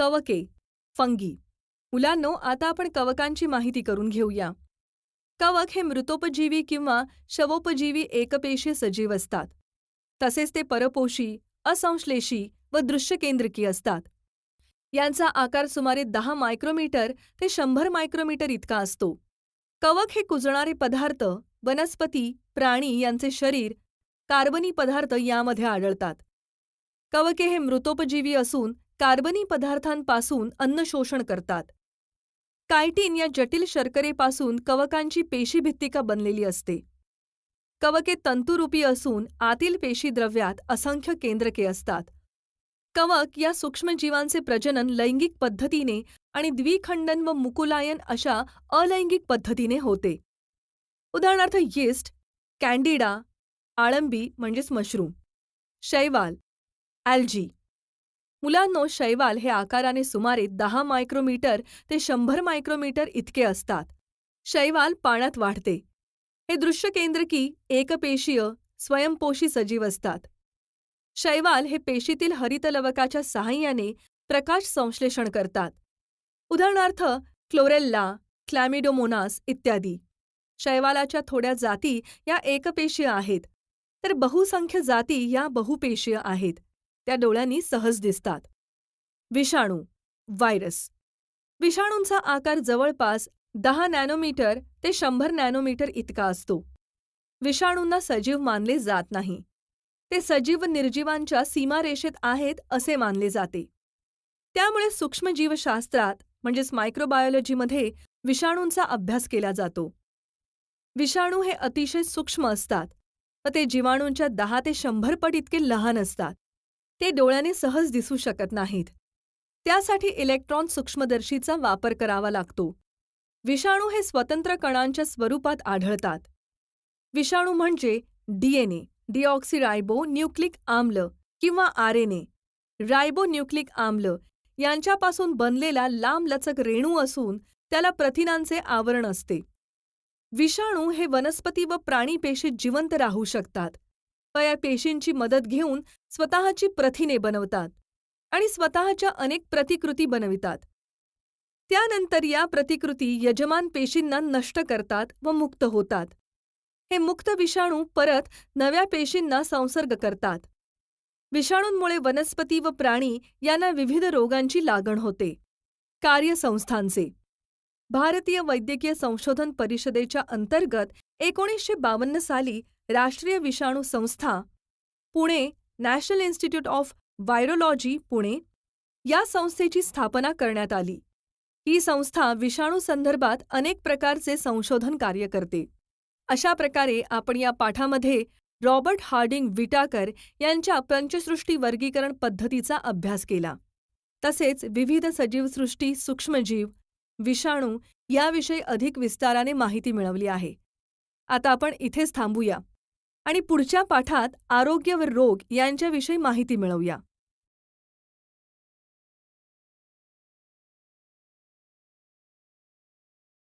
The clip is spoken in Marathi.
कवके, फंगी. मुलांनो, आता आपण कवकांची माहिती करून घेऊया. कवक हे मृतोपजीवी किंवा शवोपजीवी एकपेशीय सजीव असतात. तसेच ते परपोषी, असंश्लेषी व दृश्यकेंद्रकी असतात. यांचा आकार सुमारे 10 मायक्रोमीटर ते 100 मायक्रोमीटर इतका असतो. कवक हे कुजणारे पदार्थ, वनस्पती, प्राणी यांचे शरीर, कार्बनी पदार्थ यामध्ये आढळतात. कवके हे मृतोपजीवी असून कार्बनी पदार्थांपासून अन्न शोषण करतात. कायटिन या जटिल शर्करेपासून कवकांची पेशीभित्तिका बनलेली असते. कवके तंतुरूपी असून आतील पेशीद्रव्यात असंख्य केंद्रके असतात. कवक या सूक्ष्मजीवांचे प्रजनन लैंगिक पद्धतीने आणि द्विखंडन व मुकुलायन अशा अलैंगिक पद्धतीने होते. उदाहरणार्थ यीस्ट, कॅन्डिडा, आळंबी म्हणजेच मशरूम, शैवाल, ॲल्जी. मुलांनो, शैवाल हे आकाराने सुमारे 10 मायक्रोमीटर ते 100 मायक्रोमीटर इतके असतात. शैवाल पाण्यात वाढते. हे दृश्यकेंद्रकी, एकपेशीय, स्वयंपोषी सजीव असतात. शैवाल हे पेशीतील हरितलवकाच्या सहाय्याने प्रकाश संश्लेषण करतात. उदाहरणार्थ क्लोरेल्ला, क्लॅमिडोमोनास इत्यादी. शैवालाच्या थोड्या जाती या एकपेशीय आहेत, तर बहुसंख्य जाती या बहुपेशीय आहेत. त्या डोळ्यांनी सहज दिसतात. विषाणू, व्हायरस. विषाणूंचा आकार जवळपास 10 नॅनोमीटर ते 100 नॅनोमीटर इतका असतो. विषाणूंना सजीव मानले जात नाही. ते सजीव व निर्जीवांच्या सीमारेषेत आहेत असे मानले जाते. त्यामुळे सूक्ष्मजीवशास्त्रात म्हणजेच मायक्रोबायोलॉजीमध्ये विषाणूंचा अभ्यास केला जातो. विषाणू हे अतिशय सूक्ष्म असतात व ते जीवाणूंच्या 10 ते 100 पट इतके लहान असतात. ते डोळ्याने सहज दिसू शकत नाहीत. त्यासाठी इलेक्ट्रॉन सूक्ष्मदर्शीचा वापर करावा लागतो. विषाणू हे स्वतंत्र कणांच्या स्वरूपात आढळतात. विषाणू म्हणजे डीएनए, डिऑक्सिरायबो न्यूक्लिक आम्ल किंवा आरएनए, रायबोन्यूक्लिक आम्ल यांच्यापासून बनलेला लांबलचक रेणू असून त्याला प्रथिनांचे आवरण असते. विषाणू हे वनस्पती व प्राणी पेशीत जिवंत राहू शकतात व या पेशींची मदत घेऊन स्वतःची प्रथिने बनवतात आणि स्वतःच्या अनेक प्रतिकृती बनवितात. त्यानंतर या प्रतिकृती यजमान पेशींना नष्ट करतात व मुक्त होतात. हे मुक्त विषाणू परत नव्या पेशींना संसर्ग करतात. विषाणूंमुळे वनस्पती व प्राणी यांना विविध रोगांची लागण होते. कार्यसंस्थांचे. भारतीय वैद्यकीय संशोधन परिषदेच्या अंतर्गत 1952 साली राष्ट्रीय विषाणू संस्था, Pune national institute of virology, Pune या संस्थेची स्थापना करण्यात आली. ही संस्था विषाणू संदर्भात अनेक प्रकारचे संशोधन कार्य करते. अशा प्रकारे आपण या पाठामध्ये रॉबर्ट हार्डिंग विटाकर यांच्या पंचसृष्टी वर्गीकरण पद्धतीचा अभ्यास केला. तसेच विविध सजीवसृष्टी, सूक्ष्मजीव, विषाणू याविषयी अधिक विस्ताराने माहिती मिळवली आहे. आता आपण इथेच थांबूया आणि पुढच्या पाठात आरोग्य व रोग यांच्याविषयी माहिती मिळवूया.